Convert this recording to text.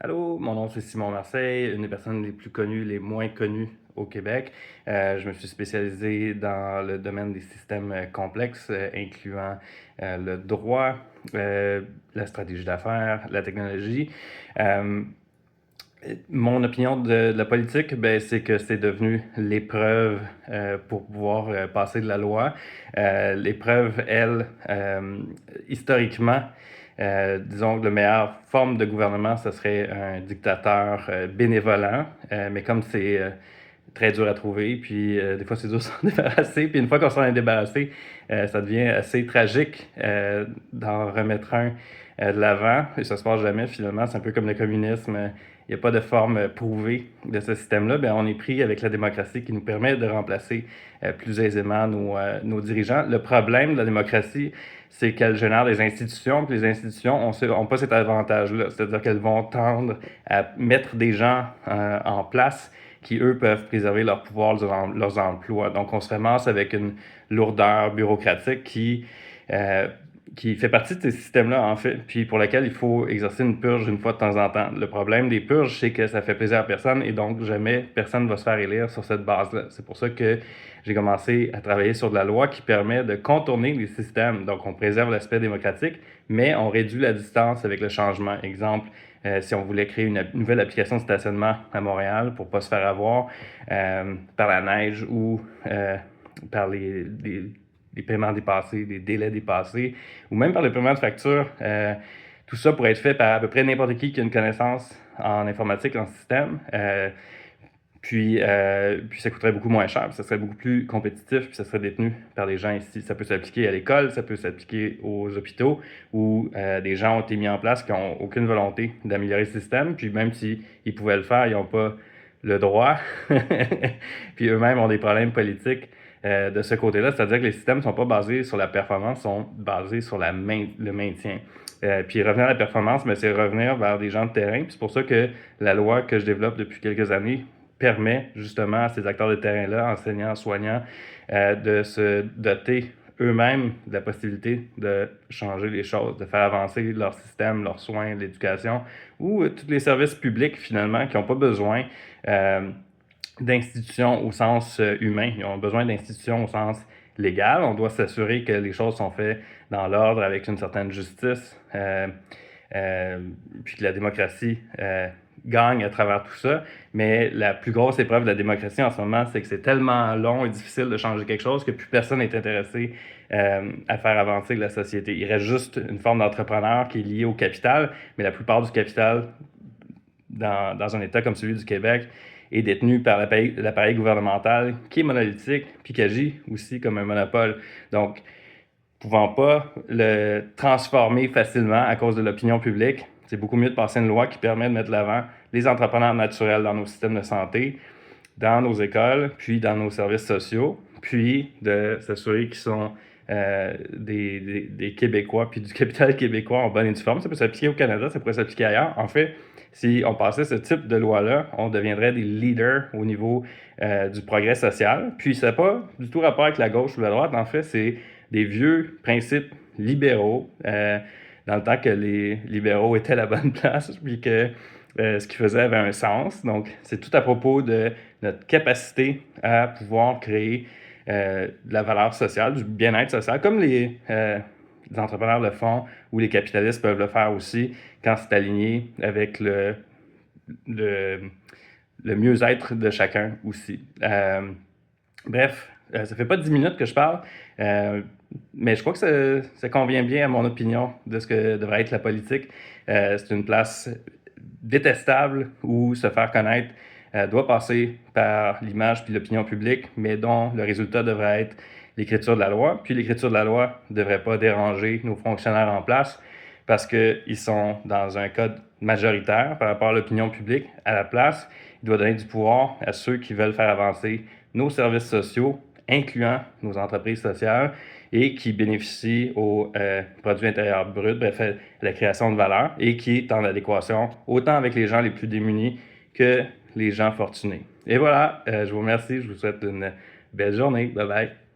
Allô, mon nom c'est Simon Marseille, une des personnes les plus connues, les moins connues au Québec. Je me suis spécialisé dans le domaine des systèmes complexes, incluant le droit, euh, la stratégie d'affaires, la technologie. Euh, Mon opinion de la politique, ben, c'est que c'est devenu l'épreuve pour pouvoir passer de la loi. L'épreuve, elle, historiquement, disons que la meilleure forme de gouvernement, ce serait un dictateur bénévolent, mais comme c'est très dur à trouver, puis des fois c'est dur de s'en débarrasser, puis une fois qu'on s'en est débarrassé, ça devient assez tragique d'en remettre un de l'avant, et ça se passe jamais finalement, c'est un peu comme le communisme, il n'y a pas de forme prouvée de ce système-là, bien, on est pris avec la démocratie qui nous permet de remplacer plus aisément nos dirigeants. Le problème de la démocratie, c'est qu'elle génère des institutions, puis les institutions n'ont pas cet avantage-là, c'est-à-dire qu'elles vont tendre à mettre des gens en place qui, eux, peuvent préserver leur pouvoir, leurs emplois. Donc, on se ramasse avec une lourdeur bureaucratique qui fait partie de ces systèmes-là, en fait, puis pour laquelle il faut exercer une purge une fois de temps en temps. Le problème des purges, c'est que ça fait plaisir à personne et donc jamais personne ne va se faire élire sur cette base-là. C'est pour ça que j'ai commencé à travailler sur de la loi qui permet de contourner les systèmes. Donc, on préserve l'aspect démocratique, mais on réduit la distance avec le changement. Exemple, si on voulait créer une nouvelle application de stationnement à Montréal pour ne pas se faire avoir par la neige ou par les paiements dépassés, les délais dépassés, ou même par le paiement de factures. Tout ça pourrait être fait par à peu près n'importe qui a une connaissance en informatique, en système. Puis ça coûterait beaucoup moins cher, puis ça serait beaucoup plus compétitif, puis ça serait détenu par les gens ici. Ça peut s'appliquer à l'école, ça peut s'appliquer aux hôpitaux, où des gens ont été mis en place qui n'ont aucune volonté d'améliorer le système, puis même s'ils pouvaient le faire, ils n'ont pas le droit. Puis eux-mêmes ont des problèmes politiques de ce côté-là, c'est-à-dire que les systèmes ne sont pas basés sur la performance, sont basés sur le maintien. Puis revenir à la performance, mais c'est revenir vers des gens de terrain. Puis c'est pour ça que la loi que je développe depuis quelques années permet justement à ces acteurs de terrain-là, enseignants, soignants, de se doter eux-mêmes de la possibilité de changer les choses, de faire avancer leur système, leurs soins, l'éducation ou tous les services publics finalement qui n'ont pas besoin d'institutions au sens humain. Ils ont besoin d'institutions au sens légal. On doit s'assurer que les choses sont faites dans l'ordre avec une certaine justice, puis que la démocratie gagne à travers tout ça. Mais la plus grosse épreuve de la démocratie en ce moment, c'est que c'est tellement long et difficile de changer quelque chose que plus personne n'est intéressé à faire avancer la société. Il reste juste une forme d'entrepreneur qui est liée au capital, mais la plupart du capital dans un État comme celui du Québec est détenu par l'appareil gouvernemental qui est monolithique, puis qui agit aussi comme un monopole. Donc, pouvant pas le transformer facilement à cause de l'opinion publique, c'est beaucoup mieux de passer une loi qui permet de mettre de l'avant les entrepreneurs naturels dans nos systèmes de santé, dans nos écoles, puis dans nos services sociaux, puis de s'assurer qu'ils sont des Québécois, puis du capital québécois en bonne et due forme. Ça peut s'appliquer au Canada, ça pourrait s'appliquer ailleurs. En fait, si on passait ce type de loi-là, on deviendrait des leaders au niveau du progrès social. Puis ça n'a pas du tout rapport avec la gauche ou la droite. En fait, c'est des vieux principes libéraux, dans le temps que les libéraux étaient à la bonne place, puis que ce qu'ils faisaient avait un sens. Donc, c'est tout à propos de notre capacité à pouvoir créer de la valeur sociale, du bien-être social, comme les entrepreneurs le font ou les capitalistes peuvent le faire aussi quand c'est aligné avec le, le mieux-être de chacun aussi. Bref, ça fait pas 10 minutes que je parle, mais je crois que ça convient bien à mon opinion de ce que devrait être la politique. C'est une place détestable où se faire connaître doit passer par l'image puis l'opinion publique, mais dont le résultat devrait être l'écriture de la loi. Puis l'écriture de la loi ne devrait pas déranger nos fonctionnaires en place parce qu'ils sont dans un code majoritaire par rapport à l'opinion publique. À la place, il doit donner du pouvoir à ceux qui veulent faire avancer nos services sociaux, incluant nos entreprises sociales, et qui bénéficient au produit intérieur brut, bref, à la création de valeur, et qui est en adéquation autant avec les gens les plus démunis que les gens fortunés. Et voilà, je vous remercie, je vous souhaite une belle journée. Bye bye.